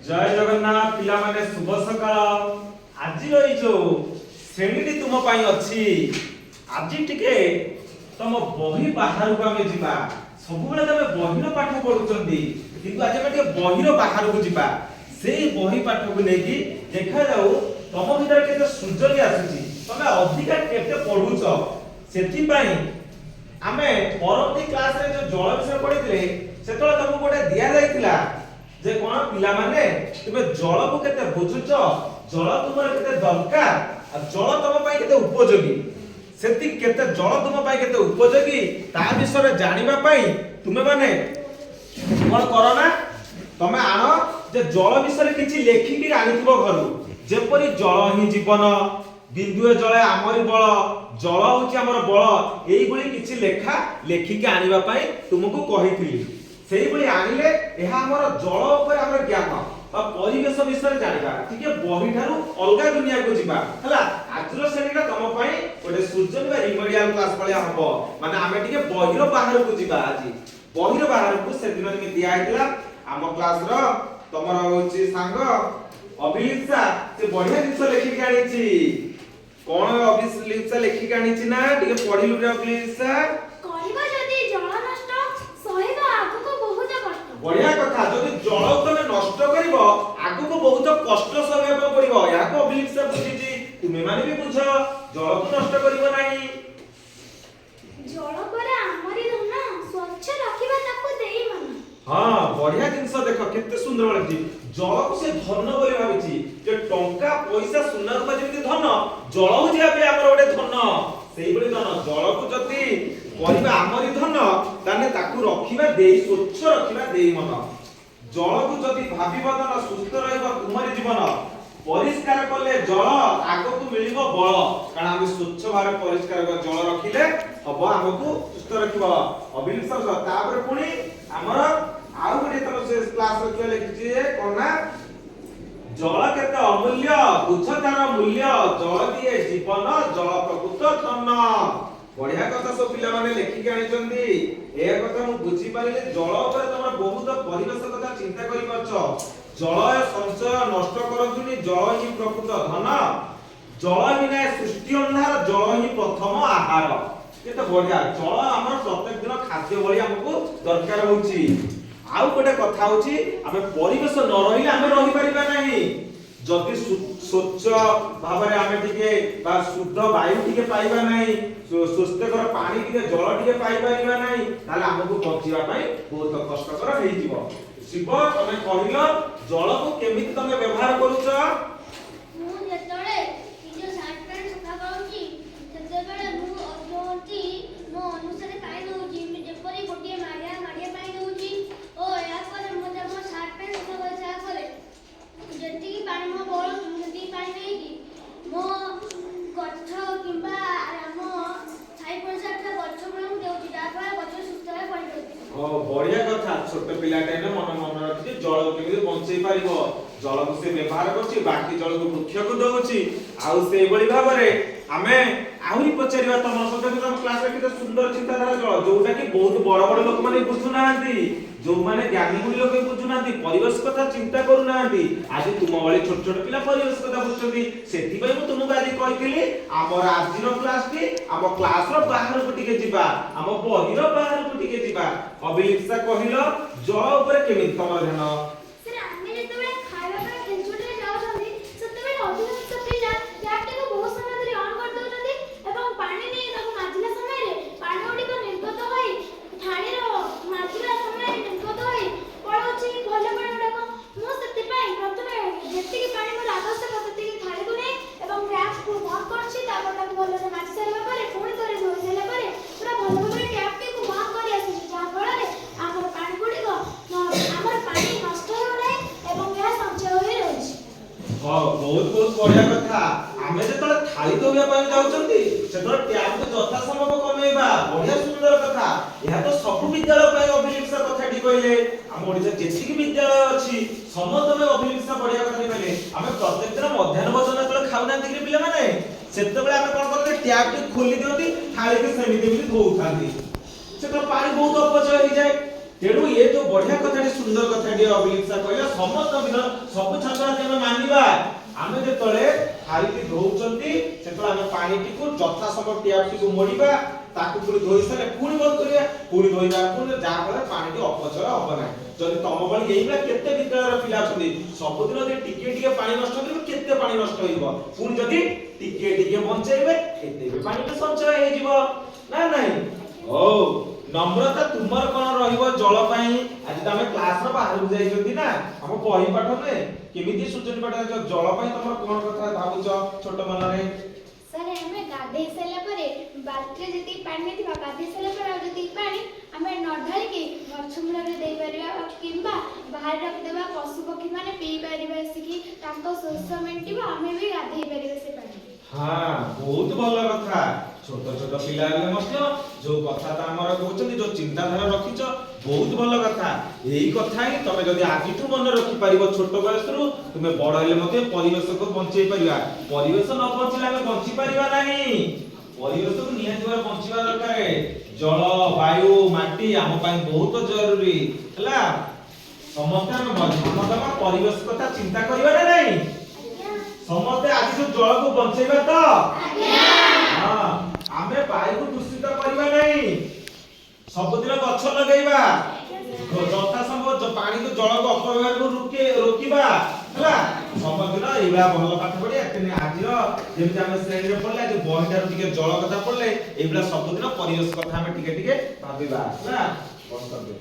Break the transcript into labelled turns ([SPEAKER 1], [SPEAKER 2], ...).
[SPEAKER 1] जय जगन्नाथ पिला माने शुभ सकाळ। आज रही जो श्रेणी तुम पाई अच्छी आज टिके तुम बही बाहर को आमे जिबा सब बेले तमे बहिर पाठ पढुचंदी किंतु आज हम टिके बहिर बाहर को जिबा सेही बही पाठ को लेकी देखा जाऊ तुम भीतर केते सुजनी आसुची तमे अधिका केते पढुच सेति पाई आमे परवर्ती क्लास रे जो जल विषय पढितले सेतले तुमको गोटे दिया जायतिला जे कोन पिला माने तुमे जल को केते बुझुच जल तुमर केते दरकार आ जल तुम पाई केते उपयोगी सेति केते जल तुम पाई केते उपयोगी ता विषय जानिबा पाई तुमे माने कोन करो ना तमे आनो जे जल विषय किछि लेखि कि आनिथिबो घरु जेपरि जल ही जीवन बिंदुए जले आमरि बळ जल होछि हमर बळ एई भली किछि लेखा लेखि के आनिबा पाई तुमको कहिथिली सेही भली आनिले एहा हमर जल ऊपर हमर ज्ञान बा परिवेश विषय जानिबा ठीक है बही थारु अलगा दुनिया को जिबा हला आजरो श्रेणीटा तम पई ओडे सूर्यन बा रिमेडियल क्लास पळे हबो माने आमे ठीक है बहिरो बाहर को जिबा आजि बहिरो बाहर को से दिन में दिया आइतला हम क्लास रो तमरा होछि सांग अभिलिप्सा से बढ़िया जिंस लेखि के आनिछि कोन अभिलिप्सा लेखि के आनिछि ना ठीक है पढिलु रे अभिलिप्सा
[SPEAKER 2] कहिबा जदी जल नष्ट सहेबा आगु को बहुत कष्ट
[SPEAKER 1] बढ़िया कथा जदी जल तमे नष्ट करिवो आगु को बहुत कष्ट सहबे पड़िवो या को अभिलिप्सा बुझिछि तुमे माने भी बुझ जल को नष्ट करिवो नाही
[SPEAKER 2] जल पर हमरी धन स्वच्छ रखिबा ताको देई मन
[SPEAKER 1] हां बढ़िया जिंस देखो केते सुंदर लागछि जल को से धन बोली भाबिछि जे टंका पैसा सुना रूपा जेति धन जल हो जे आपे हमर ओडे धन सेही बली धन जल को जति करिबा हमरी धन ताने ताकू रखिबा देई स्वच्छ रखिबा देई मन जल को जति भाबिबा धन सुस्थ रहइबा तुमरी जीवन परिष्कार करले जल आगो को मिलिबो बळ कारण हम स्वच्छ भाबे परिष्कार कर जल रखिले हबो हमको सुस्थ रखिबो अभिलिप्सा तापर पुनी हमर आउ गोटे तम से क्लास रखियो लिखिछि कोना जल केते अमूल्य बुझ तार मूल्य जल दिए जीवन जल प्रकृत धन बढ़िया कथा सब पिला माने लेखि के आनिचंदी ए कथा मु बुझी पारिले जल ऊपर तमर बहुत परिवेश कथा चिंता करि परछ जल संचय नष्ट करथुनी जल ही प्रकृत धन जल बिना सृष्टि अंधार जल ही प्रथम आहार केते बढ़िया जल हमर प्रत्येक दिन खाद्य भली हमको दरकार होउची आउ गोटे कथा होची हमें परिवेश न रहिले हमें रहि परिबा नाही जदि स्वच्छ भाबरे हमें टिके बा शुद्ध वायु टिके पाइबा नाही स्वस्थकर पानी टिके जल टिके पाइ परिबा नाही ताले हमको बचिबा पई बहुत कष्टकर हेइ जीवो शिव तमे कहिलो जल को केमिति तमे व्यवहार करूछ
[SPEAKER 2] मु जेतळे निज शर्ट पैंट सफा करूची सेतेबेले मु अजोंती मो अनुसारे पाइ दउची मि जेपरि गोटिए माडिया पाइ दउची ओ या पर मु जब शर्ट पैंट सफा करसा करे जेति पानी मो बोल जेति पानी नै की मो गच्छ किबा रामो छाई परसाटा गच्छ मु देउची तापर गच्छ सुस्थ होय पड़ि
[SPEAKER 1] ओ बढ़िया कथा छोट पिलाटे ने मन रखि जल केमिति बंचै पारिबो जल को से व्यवहार करछि बाकी जल को वृक्ष को दउछि आउ से बळी भाबरे हमें आहुरी पचारिबा तमर सते तम क्लास रे केते सुंदर चिंताधारा जल जोटा कि बहुत बड़ बड़ लोक माने बुझु नांती जो माने ज्ञानी गुणी लोक बुझु नांती परिवेश कथा चिंता करू नांती आज तुम वाली छोट छोट पिला परिवेश कथा बुझछथि सेति पई मु तुमको आज कहितली हमर आजिनो क्लास टी हम क्लास रो बाहर को टिके जिबा हम बहिरो बाहर को टिके जिबा अभिलिप्सा कहिलो जल ऊपर केमिति तमर ध्यान
[SPEAKER 2] सर आमे जेतबे खाइबा पर खेलछुटे जाउछथि सेतबे अधिकांश पिला टैप को बहुत समय धरि ऑन कर दउछथि एवं पानी नै ताको माजिला समय रे पानी ओडी को निर्गत होई ठाणी रो माजिला समय रे निर्गत होई पळोछि भले पानी गुडा मु सेति पई प्रथमे जेति की पानी मोर आवश्यक सेति की ठाणी को नै एवं टैप को बंद करछि तापर ताको भले से माजि सारिबा परे पुणी करे धोई देला परे पूरा भले भाबरे टैप को बंद करि आछि जा फळ रे हमर पानी गुडी को हमर पानी नष्ट हो नै एवं यह संचय होई रहछि
[SPEAKER 1] बहुत बहुत बढ़िया कथा आमे जेतले थाली धोबिया पय जाउचंती सेतले टैप को यथा संभव कमेबा बढ़िया सुंदर कथा यह तो सब विद्यालय पय अभिलिप्सा कथा डी कहले हम ओडिसा जेति की विद्यालय अछि समस्त में अभिलिप्सा बढ़िया कथा कहले आमे प्रत्येक दिन मध्याह्न भोजन जेतले खाउ नांती कि पिले माने सेतबेले आमे कोन करते टैप के खोली दियंती थाली के सेमिति भी धोउथांती सेतले पानी बहुत अपचय हो जाय तेणु ये जो बढ़िया कथाटी सुंदर कथाटी अभिलिप्सा कहला समस्त विध सब छात्रछात्री ଆମେ ମାନିବା ଆମେ ଯେତେବେଳେ ଖାଇକି ଧୋଉଛନ୍ତି ସେତେବେଳେ ଆମେ ପାଣିଟି କୁ ଯଥା ସମୟ ଟ୍ୟାପ କୁ ମୋଡ଼ିବା ତାକୁ ପୁଣି ଧୋଇ ସାରିଲେ ପୁଣି ବନ୍ଦ କରିବା ପୁଣି ଧୋଇବା ପୁଣି ଯାହା ଫଳରେ ପାଣିଟି ଅପଚୟ ହବ ନାହିଁ ଯଦି ତମ ଭଳି ଏଇଭଳିଆ କେତେ ବିଦ୍ୟାଳୟର ପିଲା ଅଛନ୍ତି ସବୁଦିନ ଯଦି ଟିକେ ଟିକେ ପାଣି ନଷ୍ଟ କରିବେ କେତେ ପାଣି ନଷ୍ଟ ହେଇଯିବ ପୁଣି ଯଦି ଟିକେ ଟିକେ ବଞ୍ଚେଇବେ କେତେ ବି ପାଣିଟା ସଞ୍ଚୟ ହେଇଯିବ ନା ନାହିଁ ହଉ नम्रता तुमर कोन रहिबो जल पई आज तमे क्लास रो बाहर जाइछथि ना हम पढि पाठ ने केमिति सूचना पाठ जल पई तमर कोन कथा भाबुछ छोट मन रे
[SPEAKER 2] सर हमें गाधे सला परे बाल्टी जति पानी थिबा गाधे सला परे जति पानी हमें नढाई के गछ मूल रे देई परिबा किंबा बाहर रख देबा पशु पक्षी माने पी परिबा सिकी तांको शोष मेंटिबा हमें भी गाधे परिबा से पानी
[SPEAKER 1] हां बहुत भलो कथा छोट छोट पिला रे मस्त जो कथा त हमर कहउछथि जो चिंता धारा रखिछ बहुत भलो कथा एही कथा ही तमे जदी आजिठु मन रखि परिबो छोट बयस रु तुमे बड़ हेले मते परिवेश को बंचै परिबा परिवेश न बंचिला हम बंची परिबा नाही परिवेश को नियत बार बंचिबा दरकार जल वायु माटी हम पई बहुत जरूरी हला समस्त हम मध्यम परिवेश कथा चिंता करिबा ना नाही समस्त आज जो जल को बंचैबा तो हां आमे वायु को दूषित करिबा नहीं सबदिन गछ लगाइबा जथा संभव जो पानी को जल को अपव्यवहार को रोकिबा हला सबदिन एबा भलो पाठ पढी एतने आजिर जेमि हम श्रेणी रे पढले जे बहिदार टिके जल कथा पढले एबा सबदिन परिवेश कथा हम टिके टिके भाबिबा हला बस कर दे।